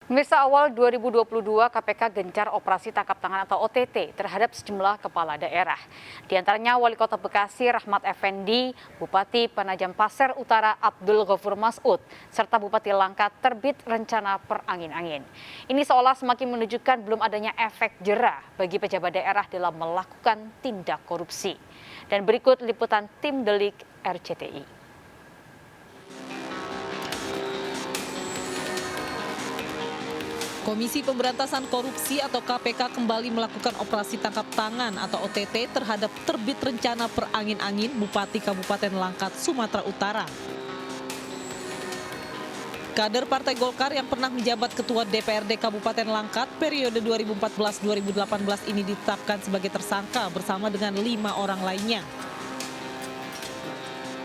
Pemirsa, awal 2022 KPK gencar operasi tangkap tangan atau OTT terhadap sejumlah kepala daerah. Di antaranya Wali Kota Bekasi Rahmat Effendi, Bupati Penajam Pasir Utara Abdul Ghafur Mas'ud, serta Bupati Langkat terbit rencana perangin-angin. Ini seolah semakin menunjukkan belum adanya efek jera bagi pejabat daerah dalam melakukan tindak korupsi. Dan berikut liputan tim Delik RCTI. Komisi Pemberantasan Korupsi atau KPK kembali melakukan operasi tangkap tangan atau OTT terhadap terbit rencana perangin-angin Bupati Kabupaten Langkat, Sumatera Utara. Kader Partai Golkar yang pernah menjabat Ketua DPRD Kabupaten Langkat periode 2014-2018 ini ditetapkan sebagai tersangka bersama dengan 5 orang lainnya.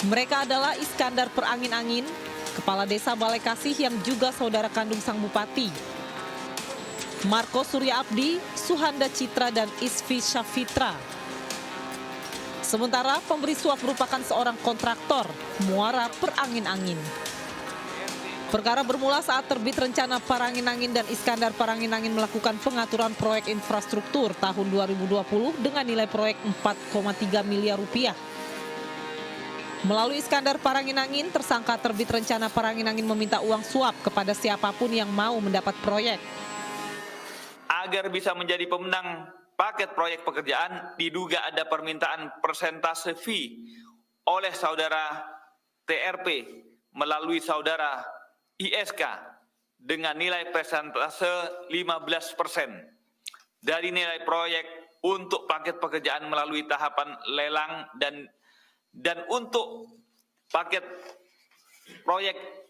Mereka adalah Iskandar Perangin-angin, Kepala Desa Balai Kasih yang juga saudara kandung sang bupati, Marco Surya Abdi, Suhanda Citra, dan Isfi Syafitra. Sementara pemberi suap merupakan seorang kontraktor muara perangin-angin. Perkara bermula saat terbit rencana Parangin-angin dan Iskandar Parangin-angin melakukan pengaturan proyek infrastruktur tahun 2020 dengan nilai proyek 4,3 miliar rupiah. Melalui Iskandar Parangin-angin, tersangka terbit rencana Parangin-angin meminta uang suap kepada siapapun yang mau mendapat proyek. Agar bisa menjadi pemenang paket proyek pekerjaan, diduga ada permintaan persentase fee oleh saudara TRP melalui saudara ISK dengan nilai persentase 15% dari nilai proyek untuk paket pekerjaan melalui tahapan lelang dan untuk paket proyek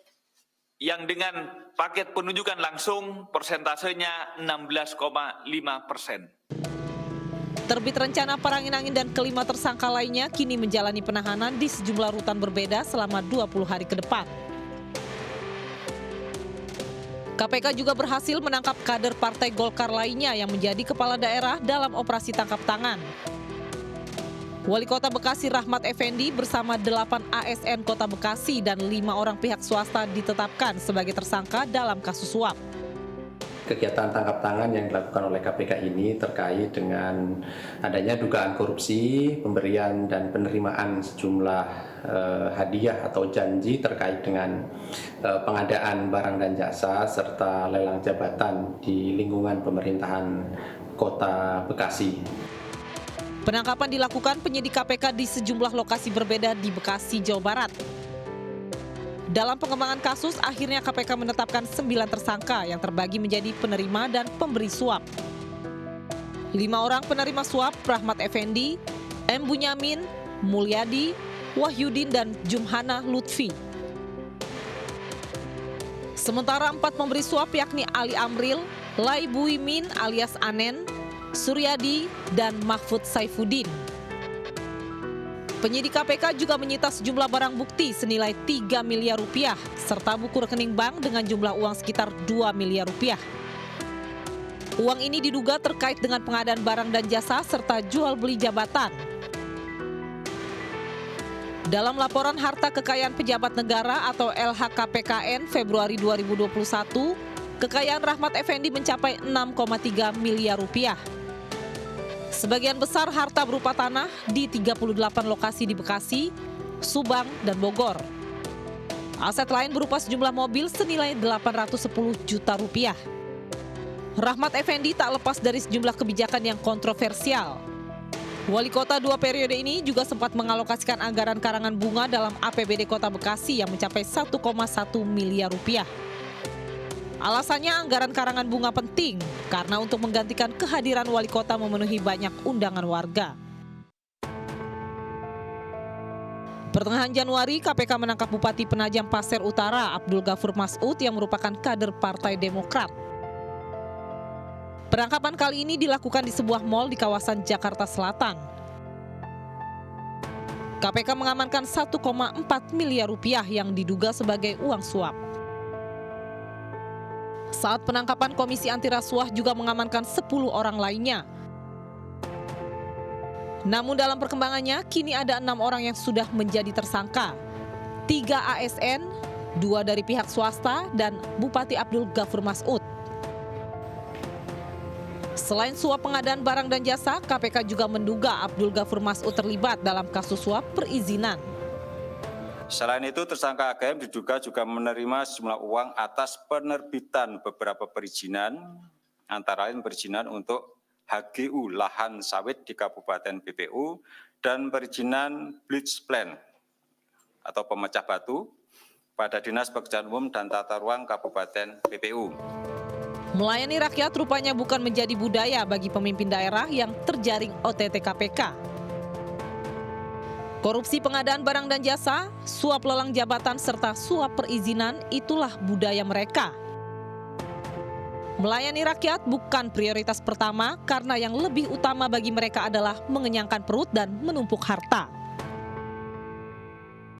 yang dengan paket penunjukan langsung persentasenya 16,5%. Terbit rencana Parangin-angin dan kelima tersangka lainnya kini menjalani penahanan di sejumlah rutan berbeda selama 20 hari ke depan. KPK juga berhasil menangkap kader Partai Golkar lainnya yang menjadi kepala daerah dalam operasi tangkap tangan. Wali Kota Bekasi Rahmat Effendi bersama 8 ASN Kota Bekasi dan 5 orang pihak swasta ditetapkan sebagai tersangka dalam kasus suap. Kegiatan tangkap tangan yang dilakukan oleh KPK ini terkait dengan adanya dugaan korupsi, pemberian dan penerimaan sejumlah hadiah atau janji terkait dengan pengadaan barang dan jasa serta lelang jabatan di lingkungan pemerintahan Kota Bekasi. Penangkapan dilakukan penyidik KPK di sejumlah lokasi berbeda di Bekasi, Jawa Barat. Dalam pengembangan kasus, akhirnya KPK menetapkan 9 tersangka yang terbagi menjadi penerima dan pemberi suap. 5 orang penerima suap, Rahmat Effendi, M. Bunyamin, Mulyadi, Wahyudin, dan Jumhana Lutfi. Sementara 4 pemberi suap yakni Ali Amril, Lai Buimin alias Anen, Suryadi, dan Mahfud Saifuddin. Penyidik KPK juga menyita sejumlah barang bukti senilai 3 miliar rupiah serta buku rekening bank dengan jumlah uang sekitar 2 miliar rupiah. Uang ini diduga terkait dengan pengadaan barang dan jasa serta jual beli jabatan. Dalam laporan harta kekayaan pejabat negara atau LHKPKN Februari 2021, kekayaan Rahmat Effendi mencapai 6,3 miliar rupiah. Sebagian besar harta berupa tanah di 38 lokasi di Bekasi, Subang, dan Bogor. Aset lain berupa sejumlah mobil senilai 810 juta rupiah. Rahmat Effendi tak lepas dari sejumlah kebijakan yang kontroversial. Wali Kota 2 periode ini juga sempat mengalokasikan anggaran karangan bunga dalam APBD Kota Bekasi yang mencapai 1,1 miliar rupiah. Alasannya anggaran karangan bunga penting karena untuk menggantikan kehadiran wali kota memenuhi banyak undangan warga. Pertengahan Januari, KPK menangkap Bupati Penajam Pasir Utara Abdul Ghafur Mas'ud yang merupakan kader Partai Demokrat. Penangkapan kali ini dilakukan di sebuah mal di kawasan Jakarta Selatan. KPK mengamankan 1,4 miliar rupiah yang diduga sebagai uang suap. Saat penangkapan, Komisi Anti Rasuah juga mengamankan 10 orang lainnya. Namun dalam perkembangannya, kini ada 6 orang yang sudah menjadi tersangka. 3 ASN, 2 dari pihak swasta, dan Bupati Abdul Ghafur Mas'ud. Selain suap pengadaan barang dan jasa, KPK juga menduga Abdul Ghafur Mas'ud terlibat dalam kasus suap perizinan. Selain itu, tersangka AGM diduga juga menerima sejumlah uang atas penerbitan beberapa perizinan, antara lain perizinan untuk HGU lahan sawit di Kabupaten BPU dan perizinan bleach plant atau pemecah batu pada Dinas Pekerjaan Umum dan Tata Ruang Kabupaten BPU. Melayani rakyat rupanya bukan menjadi budaya bagi pemimpin daerah yang terjaring OTT KPK. Korupsi pengadaan barang dan jasa, suap lelang jabatan serta suap perizinan itulah budaya mereka. Melayani rakyat bukan prioritas pertama karena yang lebih utama bagi mereka adalah mengenyangkan perut dan menumpuk harta.